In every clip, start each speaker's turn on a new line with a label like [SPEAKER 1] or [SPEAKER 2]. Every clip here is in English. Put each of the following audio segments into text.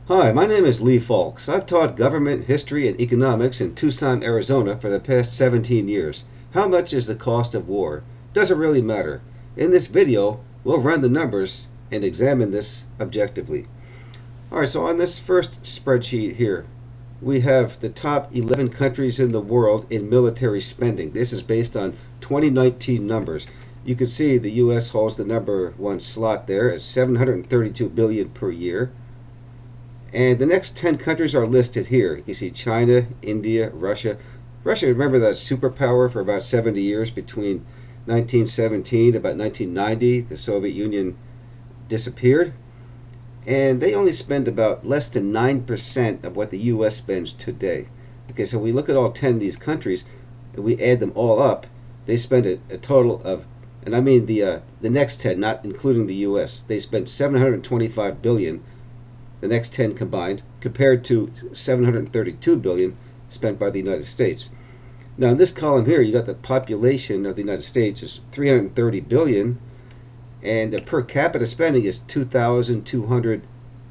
[SPEAKER 1] Hi, my name is Lee Falks. I've taught government, history, and economics in Tucson, Arizona for the past 17 years. How much is the cost of war? Doesn't really matter. In this video, we'll run the numbers and examine this objectively. Alright, so on this first spreadsheet here, we have the top 11 countries in the world in military spending. This is based on 2019 numbers. You can see the U.S. holds the number one slot there at $732 billion per year. And the next 10 countries are listed here. You can see China, India, Russia. Russia, remember, that superpower for about 70 years between 1917 to about 1990. The Soviet Union disappeared. And they only spend about less than 9% of what the U.S. spends today. Okay, so we look at all 10 of these countries, and we add them all up. They spend a total of, and I mean the next 10, not including the U.S., they spend $725 billion. The next 10 combined, compared to $732 billion spent by the United States. Now in this column here, you got the population of the United States is 330 billion, and the per capita spending is $2,200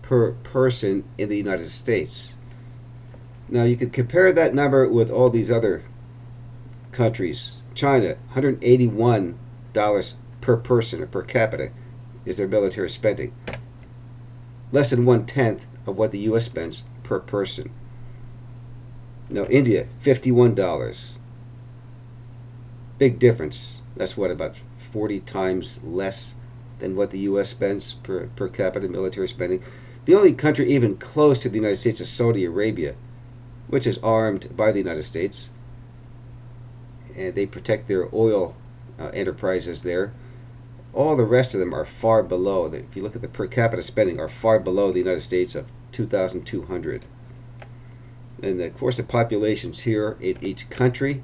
[SPEAKER 1] per person in the United States. Now you could compare that number with all these other countries. China, $181 per person or per capita is their military spending. Less than 1/10 of what the U.S. spends per person. Now India, $51. Big difference. That's what, about 40 times less than what the U.S. spends per capita military spending. The only country even close to the United States is Saudi Arabia, which is armed by the United States, and they protect their oil enterprises there. All the rest of them are far below, if you look at the per capita spending, are far below the United States of 2,200. And of course the populations here in each country.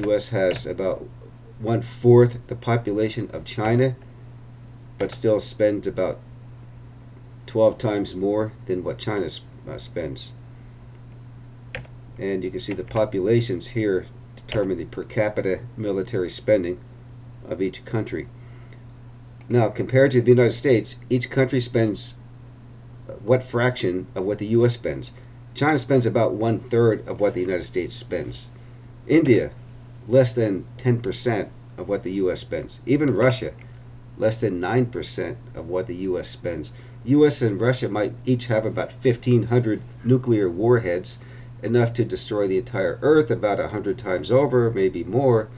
[SPEAKER 1] U.S. has about 1/4 the population of China, but still spends about 12 times more than what China spends. And you can see the populations here determine the per capita military spending of each country. Now, compared to the United States, each country spends what fraction of what the U.S. spends. China spends about 1/3 of what the United States spends. India, less than 10% of what the U.S. spends. Even Russia, less than 9% of what the U.S. spends. U.S. and Russia might each have about 1,500 nuclear warheads, enough to destroy the entire Earth about 100 times over, maybe more.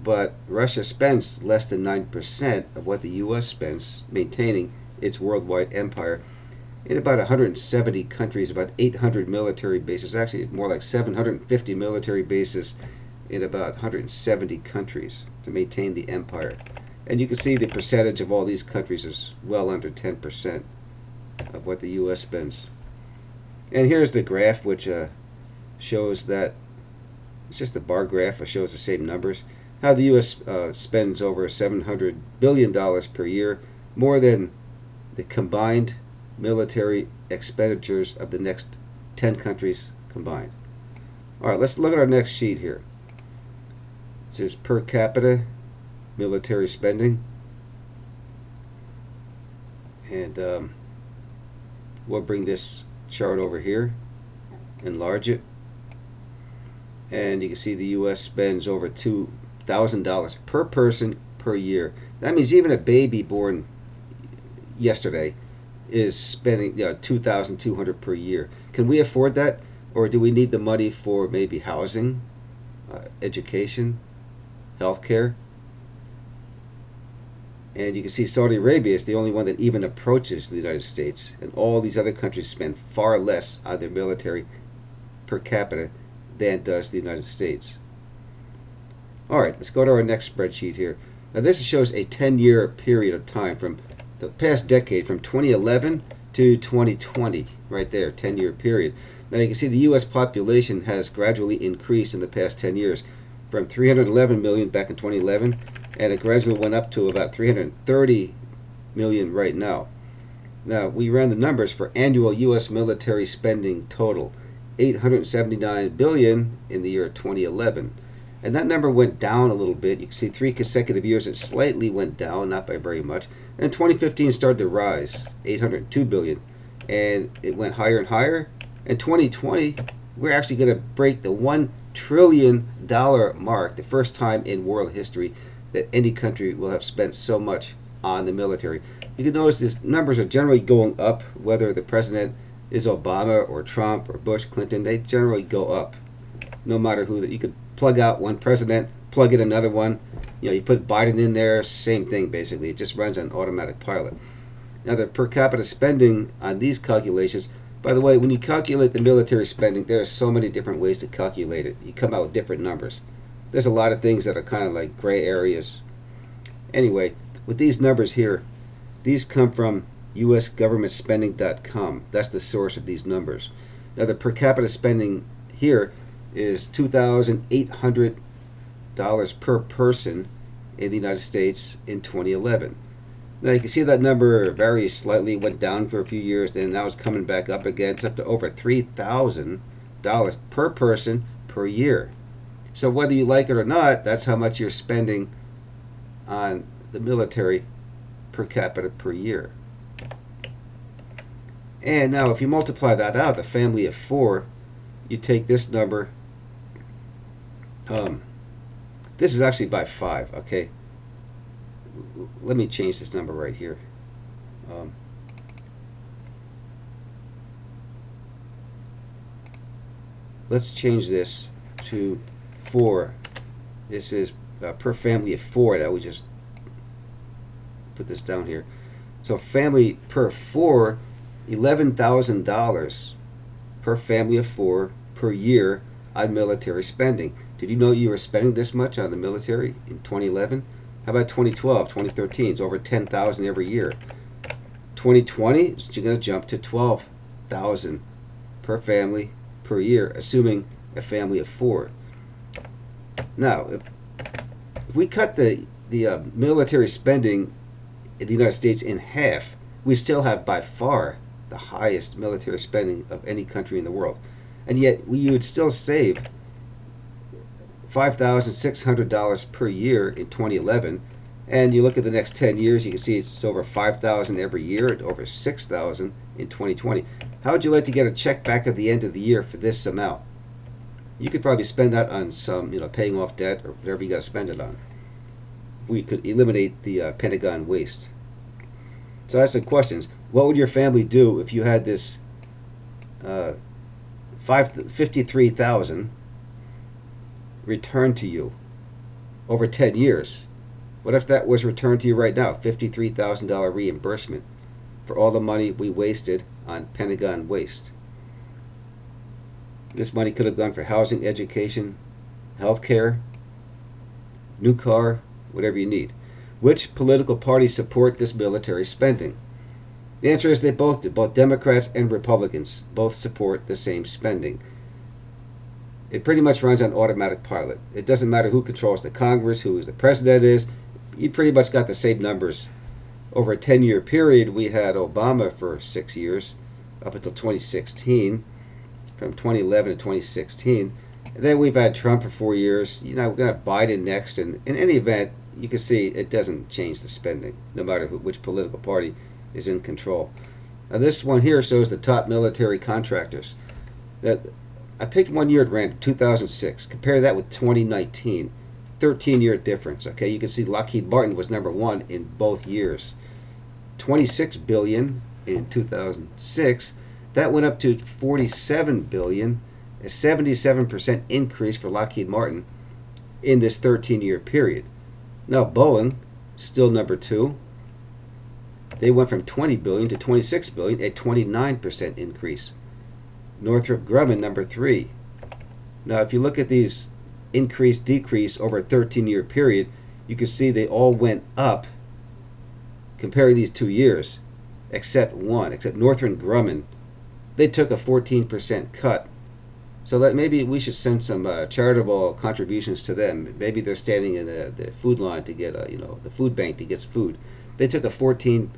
[SPEAKER 1] But Russia spends less than 9% of what the U.S. spends maintaining its worldwide empire in about 170 countries, about 800 military bases, actually more like 750 military bases in about 170 countries to maintain the empire. And you can see the percentage of all these countries is well under 10% of what the U.S. spends. And here's the graph, which shows that it's just a bar graph. It shows the same numbers. How the U.S. spends over $700 billion per year, more than the combined military expenditures of the next 10 countries combined. All right, let's look at our next sheet here. This is per capita military spending. And we'll bring this chart over here, enlarge it. And you can see the U.S. spends over $2,000 per person per year. That means even a baby born yesterday is spending $2,200 per year. Can we afford that, or do we need the money for maybe housing, education, healthcare? And you can see Saudi Arabia is the only one that even approaches the United States, and all these other countries spend far less on their military per capita than does the United States. Alright, let's go to our next spreadsheet here. Now this shows a 10-year period of time from the past decade, from 2011 to 2020, right there, 10-year period. Now you can see the U.S. population has gradually increased in the past 10 years from 311 million back in 2011, and it gradually went up to about 330 million right now. Now we ran the numbers for annual U.S. military spending total, $879 billion in the year 2011. And that number went down a little bit. You can see 3 consecutive years it slightly went down, not by very much. And 2015 started to rise, $802 billion. and it went higher and higher. In 2020, we're actually going to break the $1 trillion mark, the first time in world history that any country will have spent so much on the military. You can notice these numbers are generally going up, whether the president is Obama or Trump or Bush, Clinton. They generally go up, no matter who. You could plug out one president, plug in another one. You put Biden in there, same thing basically. It just runs on automatic pilot. Now the per capita spending on these calculations, by the way, when you calculate the military spending, there are so many different ways to calculate it. You come out with different numbers. There's a lot of things that are kind of like gray areas. Anyway, with these numbers here, these come from usgovernmentspending.com. That's the source of these numbers. Now the per capita spending here is $2,800 per person in the United States in 2011. Now you can see that number varies slightly, went down for a few years, then now it's coming back up again. It's up to over $3,000 per person per year. So whether you like it or not, that's how much you're spending on the military per capita per year. And now if you multiply that out, the family of 4, you take this number. This is actually by 5, okay? Let me change this number right here. Let's change this to 4. This is per family of 4. That we just put this down here. So family per 4, $11,000 per family of 4 per year on military spending. Did you know you were spending this much on the military in 2011? How about 2012, 2013? It's over $10,000 every year. 2020, it's going to jump to $12,000 per family per year, assuming a family of 4. Now, if we cut the military spending in the United States in half, we still have by far the highest military spending of any country in the world. And yet you would still save $5,600 per year in 2011. And you look at the next 10 years, you can see it's over $5,000 every year and over $6,000 in 2020. How would you like to get a check back at the end of the year for this amount? You could probably spend that on some, paying off debt or whatever you got to spend it on. We could eliminate the Pentagon waste. So that's the questions. What would your family do if you had this $53,000 returned to you over 10 years? What if that was returned to you right now? $53,000 reimbursement for all the money we wasted on Pentagon waste. This money could have gone for housing, education, health care, new car, whatever you need. Which political parties support this military spending? The answer is they both do. Both Democrats and Republicans both support the same spending. It pretty much runs on automatic pilot. It doesn't matter who controls the Congress, who the president is. You pretty much got the same numbers. Over a 10-year period, we had Obama for 6 years, up until 2016, from 2011 to 2016. And then we've had Trump for 4 years. We're going to have Biden next. And in any event, you can see it doesn't change the spending, no matter which political party is in control. Now this one here shows the top military contractors. That I picked 1 year at random, 2006. Compare that with 2019. 13-year difference. Okay, you can see Lockheed Martin was number 1 in both years. $26 billion in 2006. That went up to $47 billion, a 77% increase for Lockheed Martin in this 13-year period. Now Boeing, still number 2. They went from $20 billion to $26 billion, a 29% increase. Northrop Grumman, number 3. Now if you look at these increase, decrease over a 13-year period, you can see they all went up comparing these 2 years, except Northrop Grumman. They took a 14% cut. So that maybe we should send some charitable contributions to them. Maybe they're standing in the food line to get the food bank to get food. They took a 14%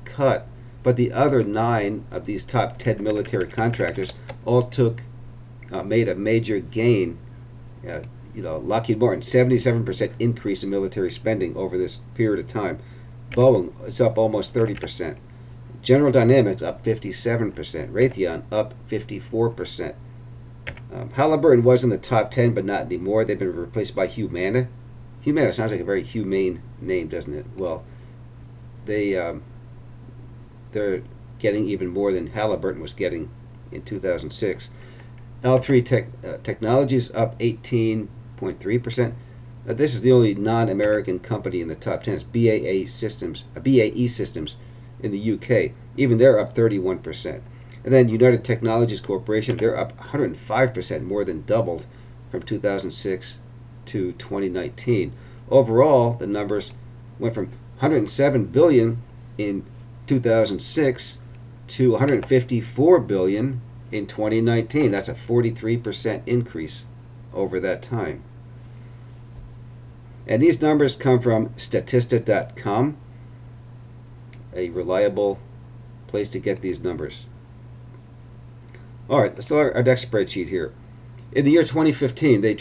[SPEAKER 1] cut, but the other 9 of these top 10 military contractors all made a major gain. Lockheed Martin, 77% increase in military spending over this period of time. Boeing is up almost 30%. General Dynamics up 57%. Raytheon up 54%. Halliburton was in the top 10, but not anymore. They've been replaced by Humana. Humana sounds like a very humane name, doesn't it? Well, they're getting even more than Halliburton was getting in 2006. L3 Technologies up 18.3%. This is the only non-American company in the top 10. It's BAE Systems in the UK. Even they're up 31%. And then United Technologies Corporation, they're up 105%, more than doubled from 2006 to 2019. Overall, the numbers went from 107 billion in 2006 to 154 billion in 2019. That's a 43% increase over that time. And these numbers come from Statista.com, a reliable place to get these numbers. All right, let's start our next spreadsheet here. In the year 2015, they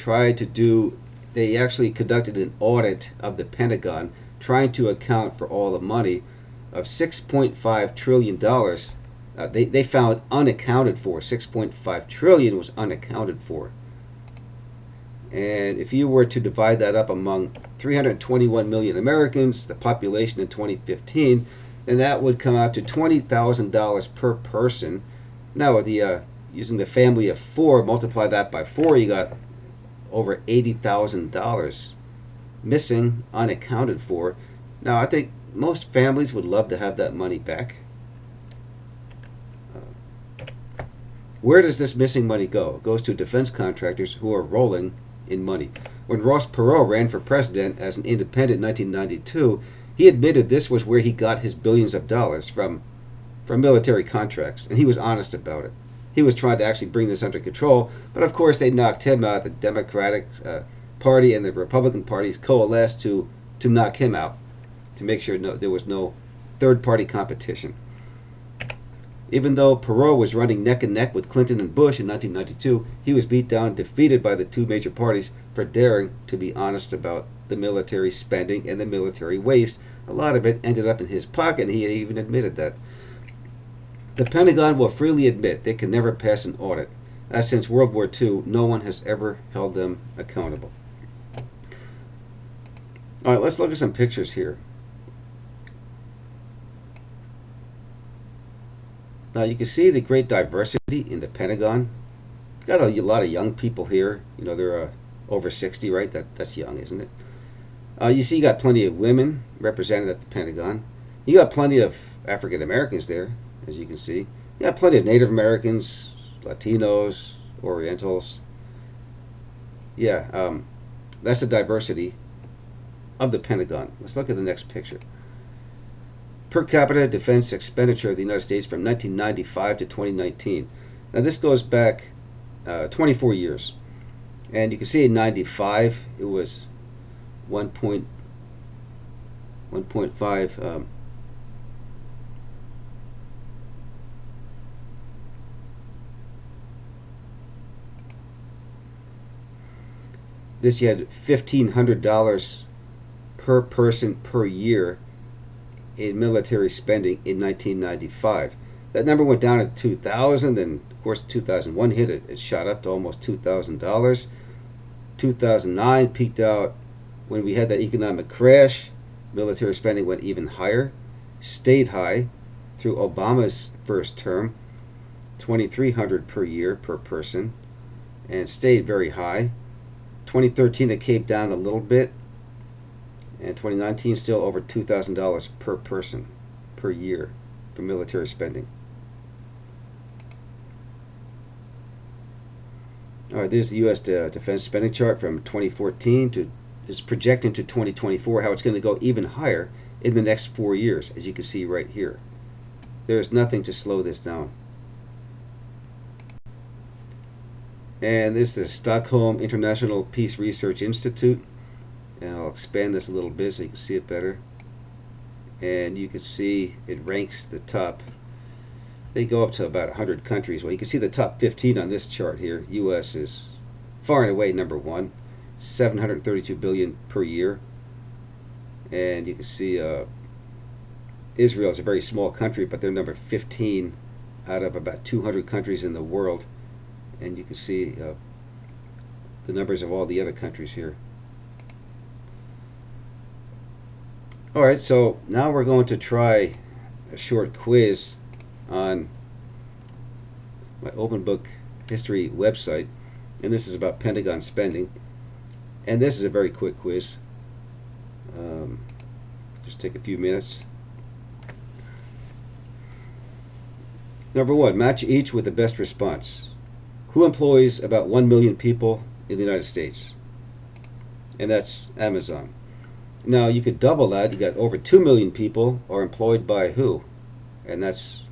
[SPEAKER 1] actually conducted an audit of the Pentagon, trying to account for all the money of $6.5 trillion. They found unaccounted for. 6.5 trillion was unaccounted for. And if you were to divide that up among 321 million Americans, the population in 2015, then that would come out to $20,000 per person. Now, with the using the family of 4, multiply that by 4, you got over $80,000 missing, unaccounted for. Now, I think most families would love to have that money back. Where does this missing money go? It goes to defense contractors who are rolling in money. When Ross Perot ran for president as an independent in 1992, he admitted this was where he got his billions of dollars from military contracts, and he was honest about it. He was trying to actually bring this under control, but of course they knocked him out. The Democratic Party and the Republican parties coalesced to knock him out, to make sure there was no third-party competition. Even though Perot was running neck and neck with Clinton and Bush in 1992, he was beat down and defeated by the two major parties for daring to be honest about the military spending and the military waste. A lot of it ended up in his pocket, and he even admitted that. The Pentagon will freely admit they can never pass an audit, as since World War II, no one has ever held them accountable. All right, let's look at some pictures here. Now you can see the great diversity in the Pentagon. Got a lot of young people here. You know, they're over 60, right? That's young, isn't it? You see you got plenty of women represented at the Pentagon. You got plenty of African Americans there, as you can see. You got plenty of Native Americans, Latinos, Orientals. Yeah, that's the diversity of the Pentagon. Let's look at the next picture. Per capita defense expenditure of the United States from 1995 to 2019. Now this goes back 24 years. And you can see in 95 it was 1.5 this you had $1,500 per person per year in military spending in 1995. That number went down in 2000, and of course 2001 hit it. It shot up to almost $2,000. 2009 peaked out when we had that economic crash. Military spending went even higher, stayed high through Obama's first term, $2,300 per year per person, and stayed very high. 2013 it came down a little bit, and 2019 still over $2,000 per person per year for military spending. All right, there's the U.S. defense spending chart from 2014 to is projecting to 2024, how it's going to go even higher in the next 4 years, as you can see right here. There is nothing to slow this down. And this is the Stockholm International Peace Research Institute. And I'll expand this a little bit so you can see it better. And you can see it ranks the top. They go up to about 100 countries. Well, you can see the top 15 on this chart here. U.S. is far and away number 1, $732 billion per year. And you can see Israel is a very small country, but they're number 15 out of about 200 countries in the world. And you can see the numbers of all the other countries here. Alright, so now we're going to try a short quiz on my open book history website, and this is about Pentagon spending, and this is a very quick quiz. Just take a few minutes. Number one, match each with the best response. Who employs about 1 million people in the United States? And that's Amazon. Now you could double that. You got over 2 million people are employed by who? And that's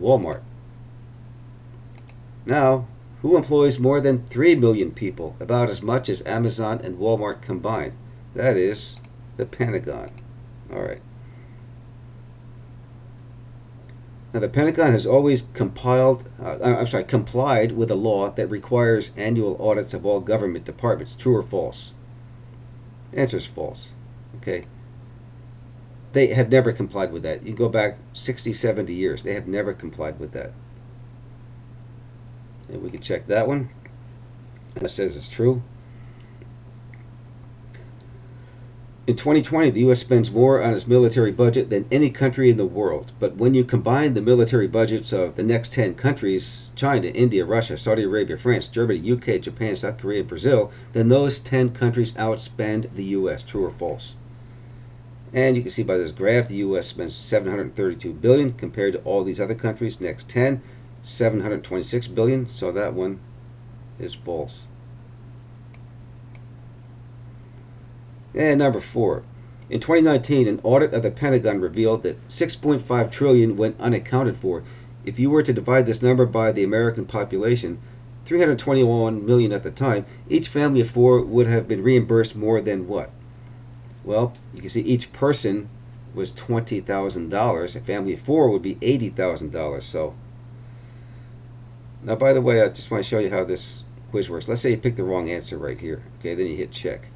[SPEAKER 1] Walmart. Now, who employs more than 3 million people, about as much as Amazon and Walmart combined? That is the Pentagon. Alright. Now the Pentagon has always complied with a law that requires annual audits of all government departments. True or false? Answer is false. Okay. They have never complied with that. You can go back 60, 70 years. They have never complied with that. And we can check that one. That says it's true. In 2020, the U.S. spends more on its military budget than any country in the world. But when you combine the military budgets of the next 10 countries, China, India, Russia, Saudi Arabia, France, Germany, UK, Japan, South Korea, and Brazil, then those 10 countries outspend the U.S. True or false? And you can see by this graph, the U.S. spends $732 billion compared to all these other countries. Next 10, $726 billion. So that one is false. And number 4, in 2019, an audit of the Pentagon revealed that $6.5 trillion went unaccounted for. If you were to divide this number by the American population, 321 million at the time, each family of 4 would have been reimbursed more than what? Well, you can see each person was $20,000. A family of 4 would be $80,000. So, now by the way, I just want to show you how this quiz works. Let's say you pick the wrong answer right here. Okay, then you hit check.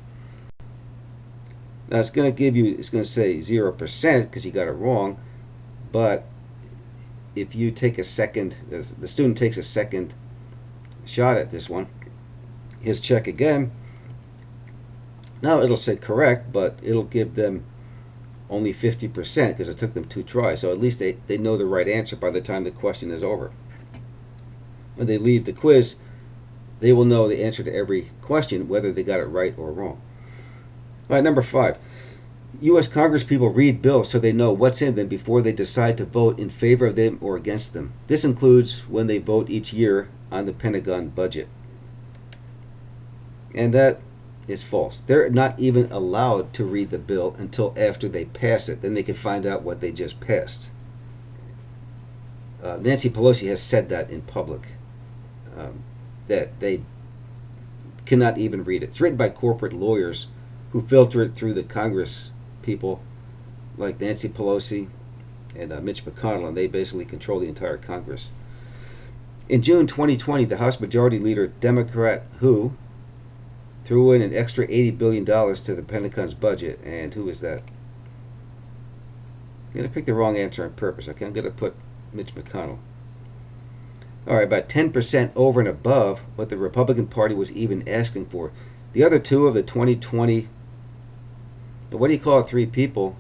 [SPEAKER 1] Now it's going to say 0% because you got it wrong, but if you take a second, the student takes a second shot at this one, his check again, now it'll say correct, but it'll give them only 50% because it took them 2 tries, so at least they know the right answer by the time the question is over. When they leave the quiz, they will know the answer to every question, whether they got it right or wrong. All right, number 5. U.S. Congresspeople read bills so they know what's in them before they decide to vote in favor of them or against them. This includes when they vote each year on the Pentagon budget. And that is false. They're not even allowed to read the bill until after they pass it. Then they can find out what they just passed. Nancy Pelosi has said that in public, that they cannot even read it. It's written by corporate lawyers who filter it through the Congress people like Nancy Pelosi and Mitch McConnell, and they basically control the entire Congress. In June 2020, the House Majority Leader, Democrat who, threw in an extra $80 billion to the Pentagon's budget, and who is that? I'm going to pick the wrong answer on purpose. Okay, I'm going to put Mitch McConnell. Alright, about 10% over and above what the Republican Party was even asking for. The other two of the 2020, what do you call it, 3 people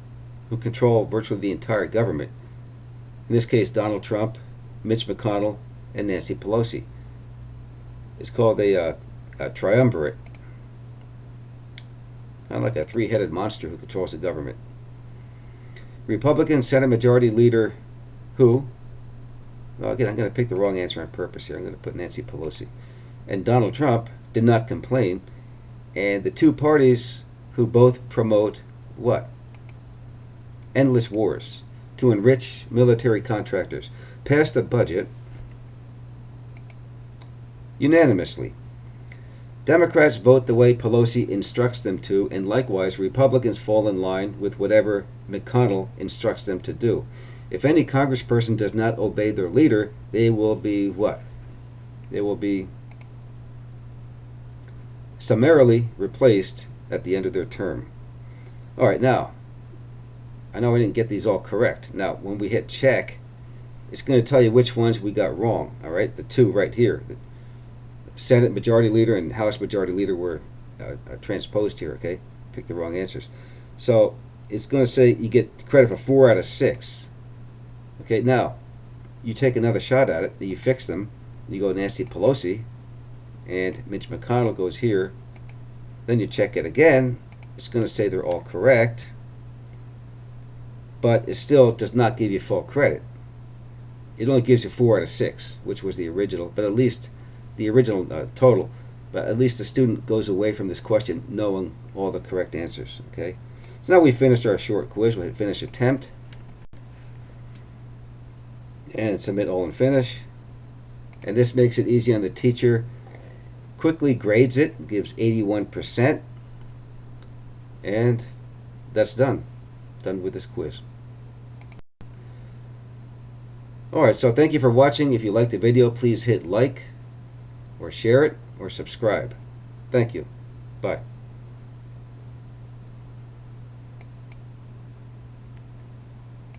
[SPEAKER 1] who control virtually the entire government? In this case, Donald Trump, Mitch McConnell, and Nancy Pelosi. It's called a triumvirate. Kind of like a 3-headed monster who controls the government. Republican Senate Majority Leader who? Well, again, I'm going to pick the wrong answer on purpose here. I'm going to put Nancy Pelosi. And Donald Trump did not complain. And the 2 parties who both promote what? Endless wars to enrich military contractors passed the budget unanimously. Democrats vote the way Pelosi instructs them to, and likewise Republicans fall in line with whatever McConnell instructs them to do. If any congressperson does not obey their leader, they will be what? They will be summarily replaced at the end of their term. Alright, now, I know I didn't get these all correct. Now, when we hit check, it's going to tell you which ones we got wrong. All right, the two right here, the Senate Majority Leader and House Majority Leader were transposed here. Okay, pick the wrong answers. So it's going to say you get credit for 4 out of 6. Okay, now you take another shot at it. You fix them. You go Nancy Pelosi, and Mitch McConnell goes here. Then you check it again. It's going to say they're all correct, but it still does not give you full credit. It only gives you 4 out of 6, which was the original, but at least the original total. But at least the student goes away from this question knowing all the correct answers. Okay. So now we finished our short quiz. We'll hit finish attempt and submit all and finish. And this makes it easy on the teacher. Quickly grades it, gives 81%, and that's done with this quiz. Alright, so thank you for watching. If you liked the video, please hit like or share it or subscribe. Thank you. Bye.